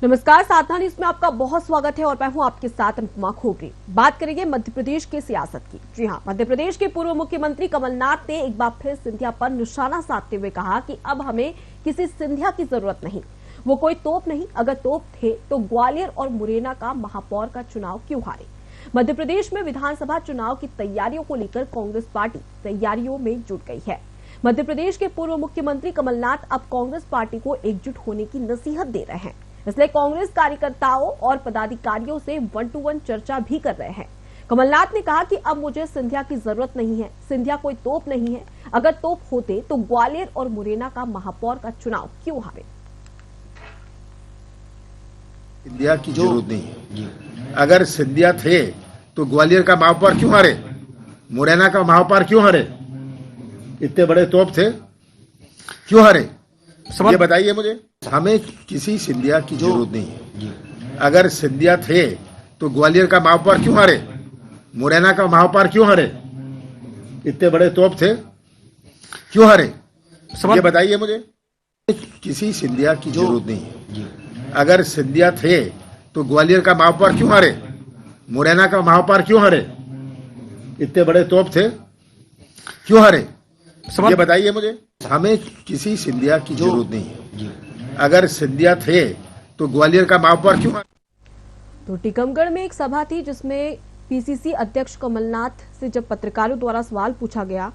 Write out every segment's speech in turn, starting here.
नमस्कार, साधना न्यूज में आपका बहुत स्वागत है और मैं हूं आपके साथ अनुपमा खोगरी। बात करेंगे मध्य प्रदेश की सियासत की। जी हां, मध्य प्रदेश के पूर्व मुख्यमंत्री कमलनाथ ने एक बार फिर सिंधिया पर निशाना साधते हुए कहा कि अब हमें किसी सिंधिया की जरूरत नहीं, वो कोई तोप नहीं, अगर तोप थे तो ग्वालियर और मुरैना का महापौर का चुनाव क्यों हारे। मध्य प्रदेश में विधानसभा चुनाव की तैयारियों को लेकर कांग्रेस पार्टी तैयारियों में जुट गई है। मध्य प्रदेश के पूर्व मुख्यमंत्री कमलनाथ अब कांग्रेस पार्टी को एकजुट होने की नसीहत दे रहे हैं, इसलिए कांग्रेस कार्यकर्ताओं और पदाधिकारियों से 1-to-1 चर्चा भी कर रहे हैं। कमलनाथ ने कहा कि अब मुझे सिंधिया की जरूरत नहीं है, सिंधिया कोई तोप नहीं है, अगर तोप होते तो ग्वालियर और मुरैना का महापौर का चुनाव क्यों हारे। सिंधिया की जरूरत नहीं है, अगर सिंधिया थे तो ग्वालियर का महापौर क्यों हारे, मुरैना का महापौर क्यों हारे, इतने बड़े तोप थे क्यों हारे, ये बताइए मुझे। हमें किसी सिंधिया की जरूरत नहीं है, अगर सिंधिया थे तो ग्वालियर का महापौर क्यों हारे, मुरैना का महापौर क्यों हारे, इतने बड़े तोप थे क्यों हारे, ये बताइए मुझे। किसी सिंधिया की जरूरत नहीं है, अगर सिंधिया थे तो ग्वालियर का महापौर क्यों हारे, मुरैना का महापौर क्यों हारे, इतने बड़े तोप थे क्यों हारे, ये बताइए मुझे। हमें किसी सिंधिया की जरूरत नहीं है, अगर सिंधिया थे तो ग्वालियर का महापौर क्यों हारे। तो टीकमगढ़ में एक सभा थी जिसमें पीसीसी अध्यक्ष कमलनाथ से जब पत्रकारों द्वारा सवाल पूछा गया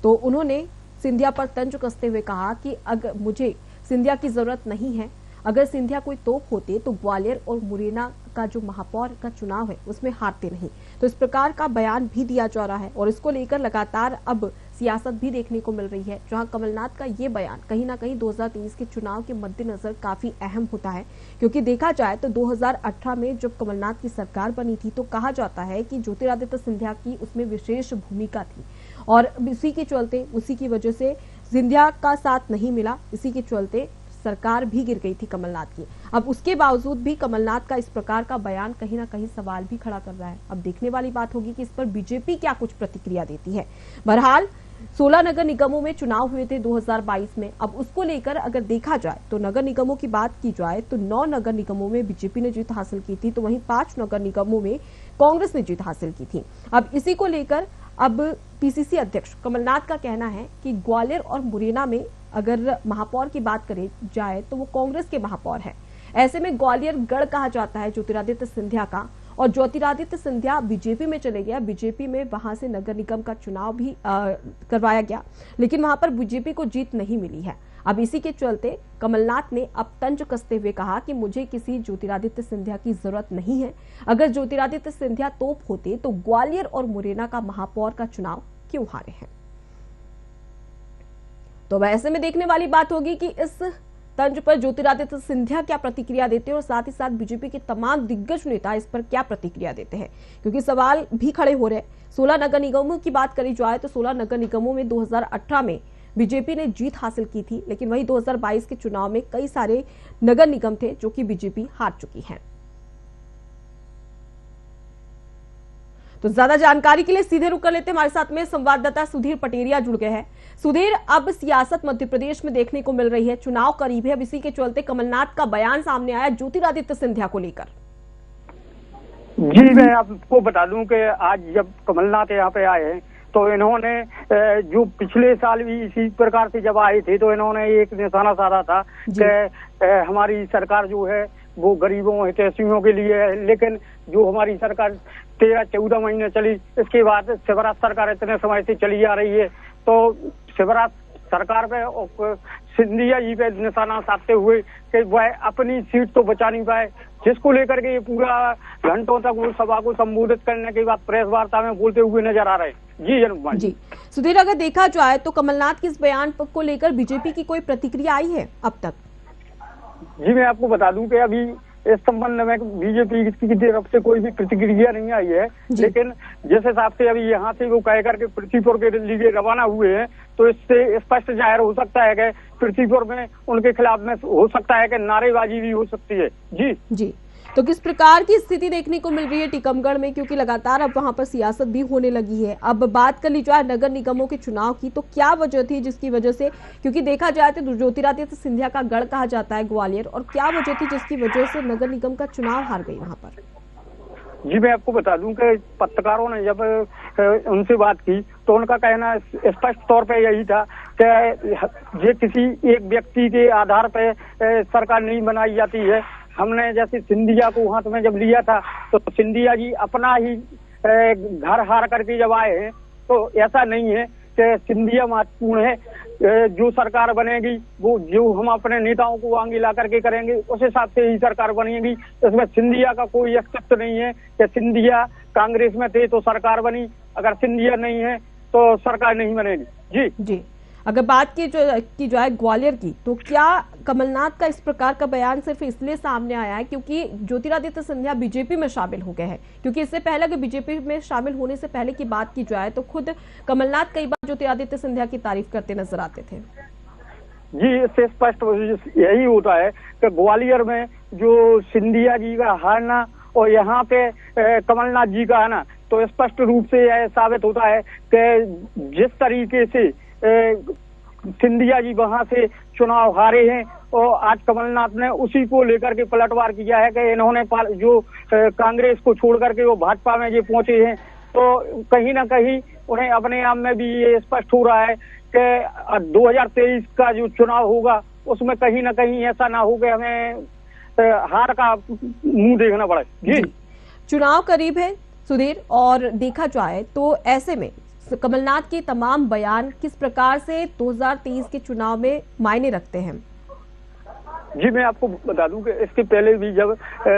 तो उन्होंने सिंधिया पर तंज कसते हुए कहा कि अगर मुझे सिंधिया की जरूरत नहीं है, अगर सिंधिया कोई तोप होते तो ग्वालियर और मुरैना का जो महापौर का चुनाव है उसमें हारते नहीं। तो इस प्रकार का बयान भी दिया जा रहा है और इसको लेकर लगातार अब सियासत भी देखने को मिल रही है, जहां कमलनाथ का ये बयान कहीं ना कहीं 2023 के चुनाव के मद्देनजर काफी अहम होता है, क्योंकि देखा जाए तो 2018 में जब कमलनाथ की सरकार बनी थी तो कहा जाता है कि ज्योतिरादित्य सिंधिया की उसमें विशेष भूमिका थी और इसी के चलते, उसी की वजह से सिंधिया का साथ नहीं मिला, इसी के चलते सरकार भी गिर गई थी कमलनाथ की। अब उसके बावजूद भी कमलनाथ का इस प्रकार का बयान कहीं ना कहीं सवाल भी खड़ा कर रहा है। अब देखने वाली बात होगी कि इस पर बीजेपी क्या कुछ प्रतिक्रिया देती है। बहरहाल 16 नगर निगमों में चुनाव हुए थे 2022 में। अब उसको लेकर अगर देखा जाए तो नगर निगमों की बात की जाए तो 9 नगर निगमों में बीजेपी ने जीत हासिल की थी, तो वहीं 5 नगर निगमों में कांग्रेस ने जीत हासिल की थी। अब इसी को लेकर अब पीसीसी अध्यक्ष कमलनाथ का कहना है कि ग्वालियर और मुरैना में अगर महापौर की बात करी जाए तो वो कांग्रेस के महापौर है। ऐसे में ग्वालियर गढ़ कहा जाता है ज्योतिरादित्य सिंधिया का, और ज्योतिरादित्य सिंधिया बीजेपी में चले गया। बीजेपी में वहां से नगर निगम का चुनाव भी करवाया गया, लेकिन वहां पर बीजेपी को जीत नहीं मिली है। अब इसी के चलते कमलनाथ ने अब तंज कसते हुए कहा कि मुझे किसी ज्योतिरादित्य सिंधिया की जरूरत नहीं है, अगर ज्योतिरादित्य सिंधिया तोप होते तो ग्वालियर और मुरैना का महापौर का चुनाव क्यों हारे हैं। तो ऐसे में देखने वाली बात होगी कि इस तंज पर ज्योतिरादित्य सिंधिया क्या प्रतिक्रिया देते हैं और साथ ही साथ बीजेपी के तमाम दिग्गज नेता इस पर क्या प्रतिक्रिया देते हैं, क्योंकि सवाल भी खड़े हो रहे हैं। 16 नगर निगमों की बात करी जाए तो 16 नगर निगमों में 2018 में बीजेपी ने जीत हासिल की थी, लेकिन वही 2022 के चुनाव में कई सारे नगर निगम थे जो कि बीजेपी हार चुकी है। तो ज्यादा जानकारी के लिए सीधे रुक कर लेते हैं, हमारे साथ में संवाददाता सुधीर पटेरिया जुड़ गए हैं। सुधीर, अब सियासत मध्य प्रदेश में देखने को मिल रही है, चुनाव करीब है, अब इसी के चलते कमलनाथ का बयान सामने आया ज्योतिरादित्य सिंधिया को लेकर। जी, मैं आपको बता दूं कि आज जब कमलनाथ यहाँ पे आए तो इन्होंने जो पिछले साल भी इसी प्रकार से जब आए थे तो इन्होंने एक निशाना साधा था कि हमारी सरकार जो है वो गरीबों हितैषियों के लिए है, लेकिन जो हमारी सरकार 13-14 महीने चली, इसके बाद शिवराज सरकार इतने समय से चली आ रही है, तो शिवराज सरकार पे और सिंधिया जी पे निशाना साधते हुए कि वह अपनी सीट तो बचा नहीं पाए, जिसको लेकर के ये पूरा घंटों तक वो सभा को संबोधित करने के बाद प्रेस वार्ता में बोलते हुए नजर आ रहे। जी अनुपमा जी। सुधीर, अगर देखा जाए तो कमलनाथ के इस बयान को लेकर बीजेपी की कोई प्रतिक्रिया आई है अब तक? जी, मैं आपको बता दूं कि अभी इस संबंध में बीजेपी की तरफ से कोई भी प्रतिक्रिया नहीं आई है, लेकिन जिस हिसाब से अभी यहाँ से वो कह करके पृथ्वीपुर के लिए रवाना हुए हैं तो इससे स्पष्ट जाहिर हो सकता है कि पृथ्वीपुर में उनके खिलाफ में हो सकता है कि नारेबाजी भी हो सकती है। जी जी, तो किस प्रकार की स्थिति देखने को मिल रही है टीकमगढ़ में, क्योंकि लगातार अब वहां पर सियासत भी होने लगी है। अब बात कर ली जाए नगर निगमों के चुनाव की, तो क्या वजह थी जिसकी वजह से, क्योंकि देखा जाए तो ज्योतिरादित्य सिंधिया का गढ़ कहा जाता है ग्वालियर, और क्या वजह थी जिसकी वजह से नगर निगम का चुनाव हार गई वहां पर? जी मैं आपको बता दूं कि पत्रकारों ने जब उनसे बात की तो उनका कहना स्पष्ट तौर पे यही था कि ये किसी एक व्यक्ति के आधार पे सरकार नहीं बनाई जाती है। हमने जैसे सिंधिया को हाथ में जब लिया था तो सिंधिया जी अपना ही घर हार करके जब आए हैं, तो ऐसा नहीं है कि सिंधिया महत्वपूर्ण है। जो सरकार बनेगी वो जो हम अपने नेताओं को आगे ला करके करेंगे उस हिसाब से ही सरकार बनेगी। इसमें सिंधिया का कोई अस्तित्व नहीं है कि सिंधिया कांग्रेस में थे तो सरकार बनी, अगर सिंधिया नहीं है तो सरकार नहीं बनेगी। जी अगर बात की जाए ग्वालियर की, तो क्या कमलनाथ का इस प्रकार का बयान सिर्फ इसलिए सामने आया है क्योंकि ज्योतिरादित्य सिंधिया बीजेपी में शामिल हो गए हैं? क्योंकि इससे पहले अगर बीजेपी में शामिल होने से पहले की बात की जाए तो खुद कमलनाथ कई बार ज्योतिरादित्य सिंधिया की तारीफ करते नजर आते थे। जी इससे स्पष्ट यही होता है कि ग्वालियर में जो सिंधिया जी का हारना और यहाँ पे कमलनाथ जी का आना, तो स्पष्ट रूप से यह साबित होता है कि जिस तरीके से सिंधिया जी वहां से चुनाव हारे हैं और आज कमलनाथ ने उसी को लेकर के पलटवार किया है कि इन्होंने जो कांग्रेस को छोड़ करके वो भाजपा में जो पहुंचे हैं, तो कहीं ना कहीं उन्हें अपने आप में भी ये स्पष्ट हो रहा है कि 2023 का जो चुनाव होगा उसमें कहीं ना कहीं ऐसा ना हो कि हमें हार का मुंह देखना पड़े। जी चुनाव करीब है सुधीर, और देखा जाए तो ऐसे में कमलनाथ के तमाम बयान किस प्रकार से 2023 के चुनाव में मायने रखते हैं? जी मैं आपको बता दूं कि इसके पहले भी जब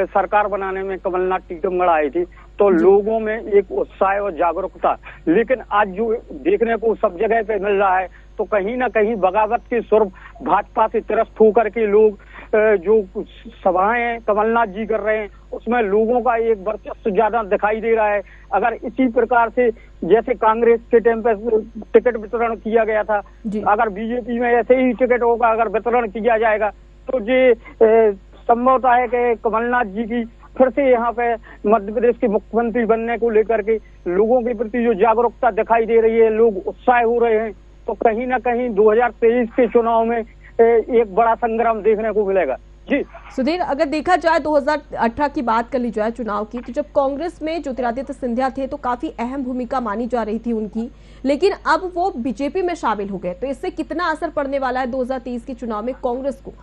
सरकार बनाने में कमलनाथ टीकमगढ़ आए थे तो लोगों में एक उत्साह और जागरूकता, लेकिन आज जो देखने को सब जगह पे मिल रहा है तो कहीं ना कहीं बगावत के सुर भाजपा से त्रस्त होकर के लोग जो सभाएं कमलनाथ जी कर रहे हैं उसमें लोगों का एक वर्चस्व ज्यादा दिखाई दे रहा है। अगर इसी प्रकार से जैसे कांग्रेस के टाइम पे टिकट वितरण किया गया था, अगर बीजेपी में ऐसे ही टिकट होगा अगर वितरण किया जाएगा तो ये संभवता है कि कमलनाथ जी की फिर से यहाँ पे मध्य प्रदेश के मुख्यमंत्री बनने को लेकर के लोगों के प्रति जो जागरूकता दिखाई दे रही है, लोग उत्साह हो रहे हैं, तो कहीं ना कहीं 2023 के चुनाव में एक बड़ा संग्राम देखने को मिलेगा। जी सुधीर, अगर देखा जाए 2018 की बात कर ली जाए चुनाव की, तो जब कांग्रेस में ज्योतिरादित्य सिंधिया थे तो काफी अहम भूमिका मानी जा रही थी उनकी, लेकिन अब वो बीजेपी में शामिल हो गए, तो इससे कितना असर पड़ने वाला है 2023 के चुनाव में कांग्रेस को?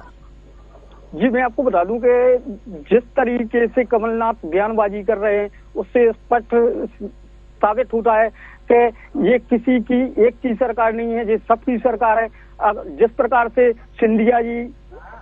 जी मैं आपको बता दूं कि जिस तरीके से कमलनाथ बयानबाजी कर रहे हैं उससे स्पष्ट साबित होता है कि ये किसी की एक की सरकार नहीं है, ये सबकी सरकार है। जिस प्रकार से सिंधिया जी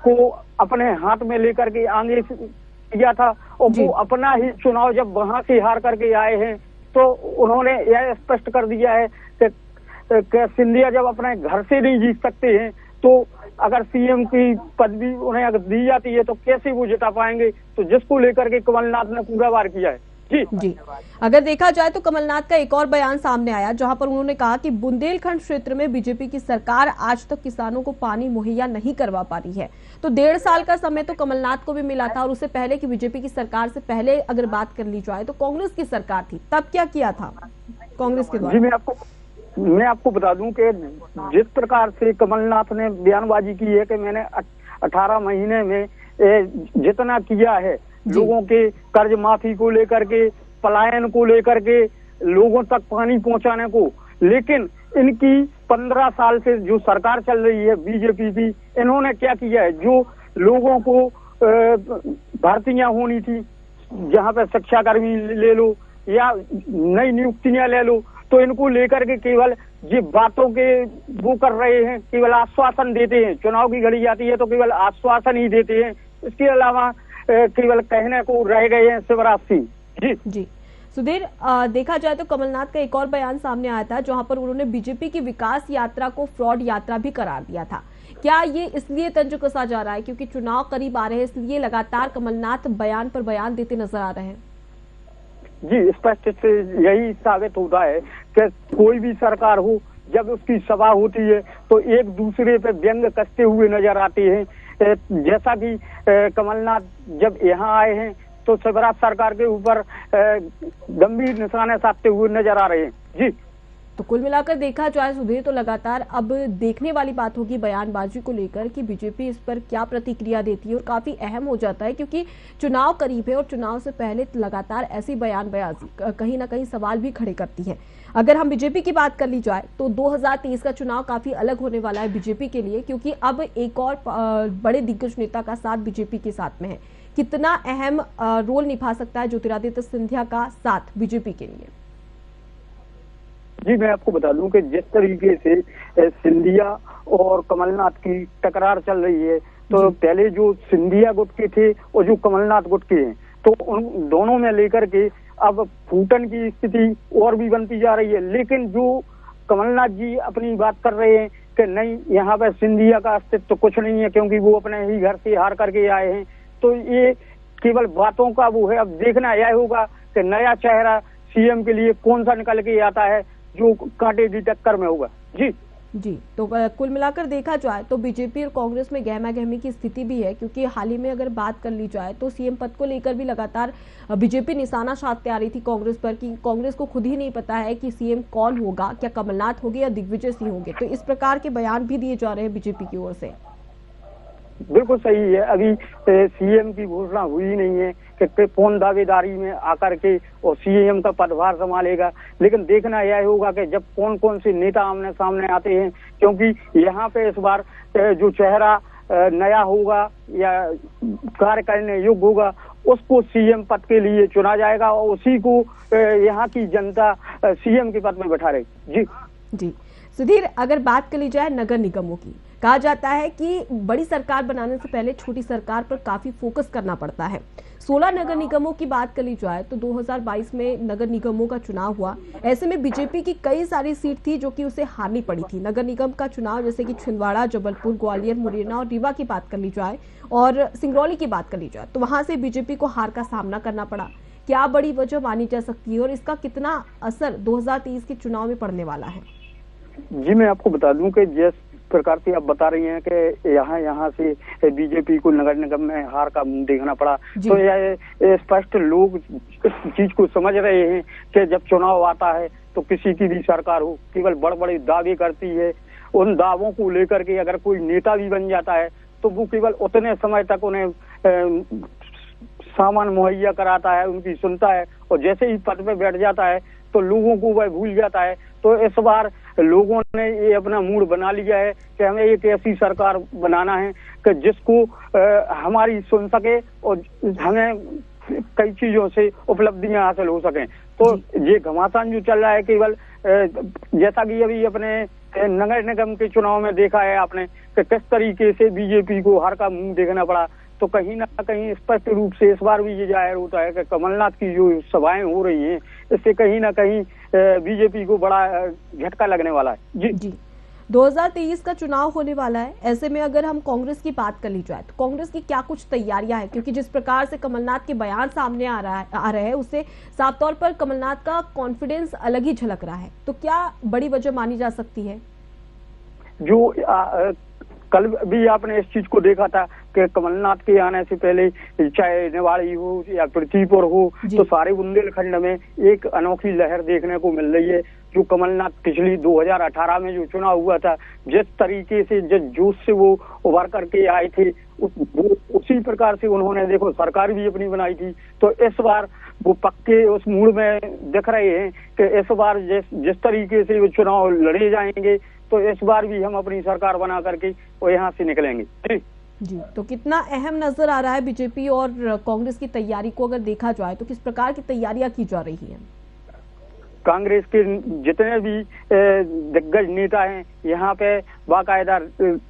को अपने हाथ में लेकर के आगे किया था और वो अपना ही चुनाव जब वहां से हार करके आए हैं तो उन्होंने यह स्पष्ट कर दिया है कि सिंधिया जब अपने घर से नहीं जीत सकते हैं तो अगर सीएम की पदवी उन्हें अगर दी जाती है तो कैसे वो जिता पाएंगे, तो जिसको लेकर के कमलनाथ ने पूरा वार किया है। जी अगर देखा जाए तो कमलनाथ का एक और बयान सामने आया जहां पर उन्होंने कहा कि बुंदेलखंड क्षेत्र में बीजेपी की सरकार आज तक किसानों को पानी मुहैया नहीं करवा पा रही है। तो 1.5 साल का समय तो कमलनाथ को भी मिला था, और उससे पहले की बीजेपी की सरकार से पहले अगर बात कर ली जाए तो कांग्रेस की सरकार थी, तब क्या किया था कांग्रेस के द्वारा? जी मैं आपको बता दूं कि जिस प्रकार से कमलनाथ ने बयानबाजी की है कि मैंने 18 महीने में जितना किया है लोगों के कर्ज माफी को लेकर के, पलायन को लेकर के, लोगों तक पानी पहुंचाने को, लेकिन इनकी 15 साल से जो सरकार चल रही है बीजेपी की, इन्होंने क्या किया है? जो लोगों को भर्तियां होनी थी, जहां पे शिक्षाकर्मी ले लो या नई नियुक्तियां ले लो, तो इनको लेकर के केवल ये बातों के वो कर रहे हैं, केवल आश्वासन देते हैं। चुनाव की घड़ी आती है तो केवल आश्वासन ही देते हैं, इसके अलावा केवल कहने को रह गए हैं शिवराज सिंह। जी सुधीर, देखा जाए तो कमलनाथ का एक और बयान सामने आया था जहां पर उन्होंने बीजेपी की विकास यात्रा को फ्रॉड यात्रा भी करार दिया था। क्या ये इसलिए तंज कसा जा रहा है क्योंकि चुनाव करीब आ रहे हैं, इसलिए लगातार कमलनाथ बयान पर बयान देते नजर आ रहे हैं? जी स्पष्ट से यही साबित होता है कि कोई भी सरकार हो, जब उसकी सभा होती है तो एक दूसरे पे व्यंग कसते हुए नजर आते हैं। जैसा कि कमलनाथ जब यहाँ आए हैं तो शिवराज सरकार के ऊपर गंभीर निशाने साधते हुए नजर आ रहे हैं। जी, तो कुल मिलाकर देखा जाए सुधीर, तो लगातार अब देखने वाली बात होगी बयानबाजी को लेकर कि बीजेपी इस पर क्या प्रतिक्रिया देती है, और काफी अहम हो जाता है क्योंकि चुनाव करीब है और चुनाव से पहले लगातार ऐसी बयानबाजी कहीं ना कहीं सवाल भी खड़े करती है। अगर हम बीजेपी की बात कर ली जाए तो 2023 का चुनाव काफी अलग होने वाला है बीजेपी के लिए, क्योंकि अब एक और बड़े दिग्गज नेता का साथ बीजेपी के साथ में है। कितना अहम रोल निभा सकता है ज्योतिरादित्य सिंधिया का साथ बीजेपी के लिए? जी, मैं आपको बता दूं कि जिस तरीके से सिंधिया और कमलनाथ की टकरार चल रही है, तो पहले जो सिंधिया गुट के थे और जो कमलनाथ गुट के हैं, तो उन दोनों में लेकर के अब फूटन की स्थिति और भी बनती जा रही है। लेकिन जो कमलनाथ जी अपनी बात कर रहे हैं कि नहीं, यहाँ पे सिंधिया का अस्तित्व तो कुछ नहीं है क्योंकि वो अपने ही घर से हार करके आए हैं, तो ये केवल बातों का वो है। अब देखना यह होगा कि नया चेहरा सीएम के लिए कौन सा निकल के आता है जो कांटे की टक्कर में होगा। जी, तो कुल मिलाकर देखा जाए तो बीजेपी और कांग्रेस में गहमा गहमी की स्थिति भी है, क्योंकि हाल ही में अगर बात कर ली जाए तो सीएम पद को लेकर भी लगातार बीजेपी निशाना साधते आ रही थी कांग्रेस पर कि कांग्रेस को खुद ही नहीं पता है कि सीएम कौन होगा, क्या कमलनाथ होंगे या दिग्विजय सिंह होंगे। तो इस प्रकार के बयान भी दिए जा रहे हैं बीजेपी की ओर से। बिल्कुल सही है, अभी सीएम की घोषणा हुई नहीं है कि कौन दावेदारी में आकर के और सीएम का पदभार संभालेगा। लेकिन देखना यह होगा कि जब कौन कौन से नेता आमने सामने आते हैं, क्योंकि यहाँ पे इस बार जो चेहरा नया होगा या कार्य करने योग्य होगा उसको सीएम पद के लिए चुना जाएगा और उसी को यहाँ की जनता सीएम के पद में बैठा रही। जी सुधीर, अगर बात कर ली जाए नगर निगमों की, कहा जाता है कि बड़ी सरकार बनाने से पहले छोटी सरकार पर काफी फोकस करना पड़ता है। 16 नगर निगमों की बात कर ली जाए तो 2022 में नगर निगमों का चुनाव हुआ। ऐसे में बीजेपी की कई सारी सीट थी जो कि उसे हारनी पड़ी थी। नगर निगम का चुनाव जैसे कि छिंदवाड़ा, जबलपुर, ग्वालियर, मुरैना और रीवा की बात कर ली जाए और सिंगरौली की बात कर ली जाए तो वहां से बीजेपी को हार का सामना करना पड़ा। क्या बड़ी वजह मानी जा सकती है और इसका कितना असर 2023 के चुनाव में पड़ने वाला है? जी, मैं आपको बता दूं कि जिस प्रकार से आप बता रही हैं कि यहाँ से बीजेपी को नगर निगम में हार का मुंह देखना पड़ा, तो यह स्पष्ट लोग इस चीज को समझ रहे हैं कि जब चुनाव आता है तो किसी की भी सरकार हो केवल बड़े बड़े दावे करती है। उन दावों को लेकर के अगर कोई नेता भी बन जाता है तो वो केवल उतने समय तक उन्हें सामान मुहैया कराता है, उनकी सुनता है, और जैसे ही पद पे बैठ जाता है तो लोगों को वह भूल जाता है। तो इस बार लोगों ने ये अपना मूड बना लिया है कि हमें एक ऐसी सरकार बनाना है कि जिसको हमारी सुन सके और हमें कई चीजों से उपलब्धियां हासिल हो सकें। तो ये घमासान जो चल रहा है केवल जैसा कि अभी अपने नगर निगम के चुनाव में देखा है आपने कि किस तरीके से बीजेपी को हार का मुंह देखना पड़ा, तो कहीं ना कहीं स्पष्ट रूप से इस बार भी ये जाहिर होता है कि कमलनाथ की जो सभाएं हो रही हैं इससे कहीं ना कहीं बीजेपी को बड़ा झटका लगने वाला है। जी 2023 का चुनाव होने वाला है। ऐसे में अगर हम कांग्रेस की बात कर ली जाए तो कांग्रेस की क्या कुछ तैयारियां हैं, क्योंकि जिस प्रकार से कमलनाथ के बयान सामने आ रहे हैं उससे साफ तौर पर कमलनाथ का कॉन्फिडेंस अलग ही झलक रहा है। तो क्या बड़ी वजह मानी जा सकती है? जो कल भी आपने इस चीज को देखा था कि कमलनाथ के आने से पहले चाहे निवाड़ी हो या पृथ्वीपुर हो तो सारे बुंदेलखंड में एक अनोखी लहर देखने को मिल रही है। जो कमलनाथ पिछली 2018 में जो चुनाव हुआ था, जिस तरीके से जिस जोश से वो उभर करके आए थे उसी प्रकार से उन्होंने देखो सरकार भी अपनी बनाई थी। तो इस बार वो पक्के उस मूड में दिख रहे हैं कि इस बार जिस तरीके से वो चुनाव लड़े जाएंगे तो इस बार भी हम अपनी सरकार बना करके और यहाँ से निकलेंगे। जी, तो कितना अहम नजर आ रहा है बीजेपी और कांग्रेस की तैयारी को अगर देखा जाए तो किस प्रकार की तैयारियां की जा रही हैं? कांग्रेस के जितने भी दिग्गज नेता हैं यहाँ पे बाकायदा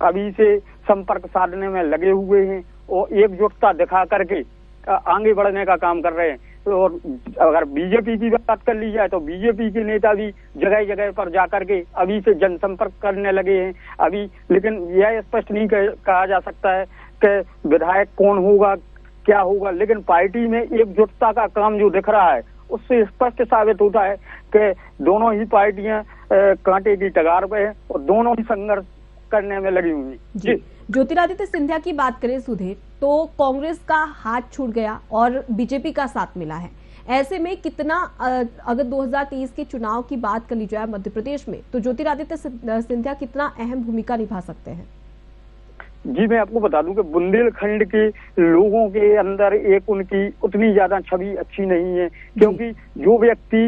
अभी से संपर्क साधने में लगे हुए हैं और एकजुटता दिखा करके आगे बढ़ने का काम कर रहे हैं। और अगर बीजेपी की बात कर ली जाए तो बीजेपी के नेता भी जगह जगह पर जाकर के अभी से जनसंपर्क करने लगे हैं अभी। लेकिन यह स्पष्ट नहीं कहा जा सकता है कि विधायक कौन होगा क्या होगा, लेकिन पार्टी में एकजुटता का काम जो दिख रहा है उससे स्पष्ट साबित होता है कि दोनों ही पार्टियां कांटे की कगार पे हैं और दोनों ही संघर्ष करने में लगी हुई। जी ज्योतिरादित्य सिंधिया की बात करें सुधीर, तो कांग्रेस का हाथ छूट गया और बीजेपी का साथ मिला है। ऐसे में कितना अगर 2023 के चुनाव की बात कर ली जाए मध्य प्रदेश में, तो ज्योतिरादित्य सिंधिया कितना अहम भूमिका निभा सकते हैं? जी, मैं आपको बता दूं कि बुंदेलखंड के लोगों के अंदर एक उनकी उतनी ज्यादा छवि अच्छी नहीं है, क्योंकि जो व्यक्ति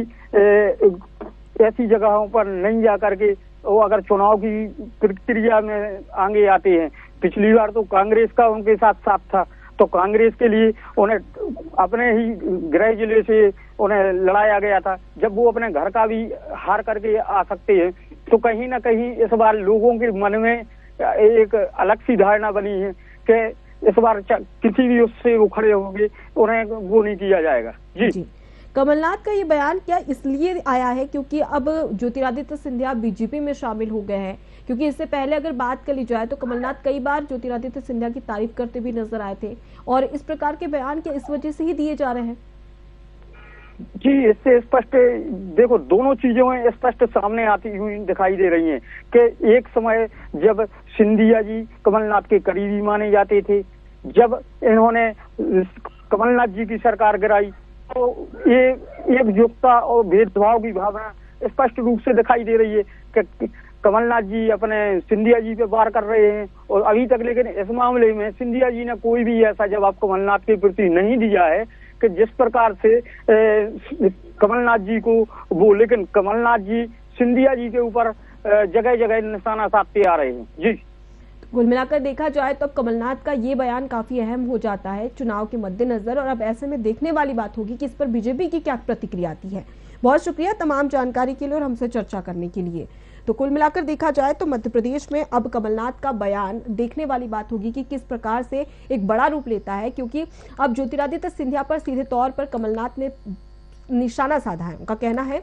ऐसी जगहों पर नहीं जा करके वो अगर चुनाव की प्रक्रिया में आगे आते हैं, पिछली बार तो कांग्रेस का उनके साथ साथ था, तो कांग्रेस के लिए उन्हें अपने ही गृह जिले से उन्हें लड़ाया गया था। जब वो अपने घर का भी हार करके आ सकते हैं, तो कहीं ना कहीं इस बार लोगों के मन में एक अलग सी धारणा बनी है कि इस बार किसी भी उससे वो खड़े होंगे, उन्हें वो नहीं किया जाएगा। जी। कमलनाथ का ये बयान क्या इसलिए आया है क्योंकि अब ज्योतिरादित्य सिंधिया बीजेपी में शामिल हो गए हैं? क्योंकि इससे पहले अगर बात कर ली जाए तो कमलनाथ कई बार ज्योतिरादित्य सिंधिया की तारीफ करते भी नजर आए थे, और इस प्रकार के बयान क्या इस वजह से ही दिए जा रहे हैं? जी, इससे स्पष्ट देखो, दोनों चीजें स्पष्ट सामने आती हुई दिखाई दे रही हैं कि एक समय जब सिंधिया जी कमलनाथ के करीबी माने जाते थे, जब इन्होंने कमलनाथ जी की सरकार गिराई तो ये एकजुटता और भेदभाव की भावना स्पष्ट रूप से दिखाई दे रही है कि कमलनाथ जी अपने सिंधिया जी पे वार कर रहे हैं, और अभी तक लेकिन इस मामले में सिंधिया जी ने कोई भी ऐसा जवाब कमलनाथ के प्रति नहीं दिया है कि जिस प्रकार से कमलनाथ जी को वो, लेकिन कमलनाथ जी सिंधिया जी के ऊपर जगह जगह निशाना साधते आ रहे हैं। जी, कुल मिलाकर देखा जाए तो कमलनाथ का ये बयान काफी अहम हो जाता है चुनाव के मद्देनजर, और अब ऐसे में देखने वाली बात होगी कि इस पर बीजेपी की क्या प्रतिक्रिया आती है। बहुत शुक्रिया तमाम जानकारी के लिए और हमसे चर्चा करने के लिए। तो कुल मिलाकर देखा जाए तो मध्य प्रदेश में अब कमलनाथ का बयान देखने वाली बात होगी कि किस प्रकार से एक बड़ा रूप लेता है, क्योंकि अब ज्योतिरादित्य सिंधिया पर सीधे तौर पर कमलनाथ ने निशाना साधा है। उनका कहना है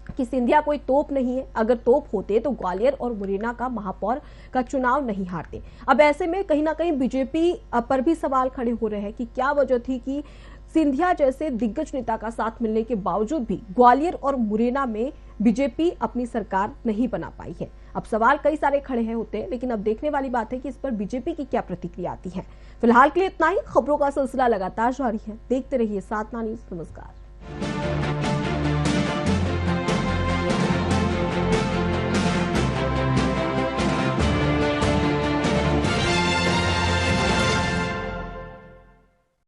कि सिंधिया कोई तोप नहीं है, अगर तोप होते तो ग्वालियर और मुरैना का महापौर का चुनाव नहीं हारते। अब ऐसे में कहीं ना कहीं बीजेपी पर भी सवाल खड़े हो रहे हैं कि क्या वजह थी कि सिंधिया जैसे दिग्गज नेता का साथ मिलने के बावजूद भी ग्वालियर और मुरैना में बीजेपी अपनी सरकार नहीं बना पाई है। अब सवाल कई सारे खड़े हैं होते हैं, लेकिन अब देखने वाली बात है कि इस पर बीजेपी की क्या प्रतिक्रिया आती है। फिलहाल के लिए इतना ही। खबरों का सिलसिला लगातार जारी है, देखते रहिए 7 न्यूज़। नमस्कार।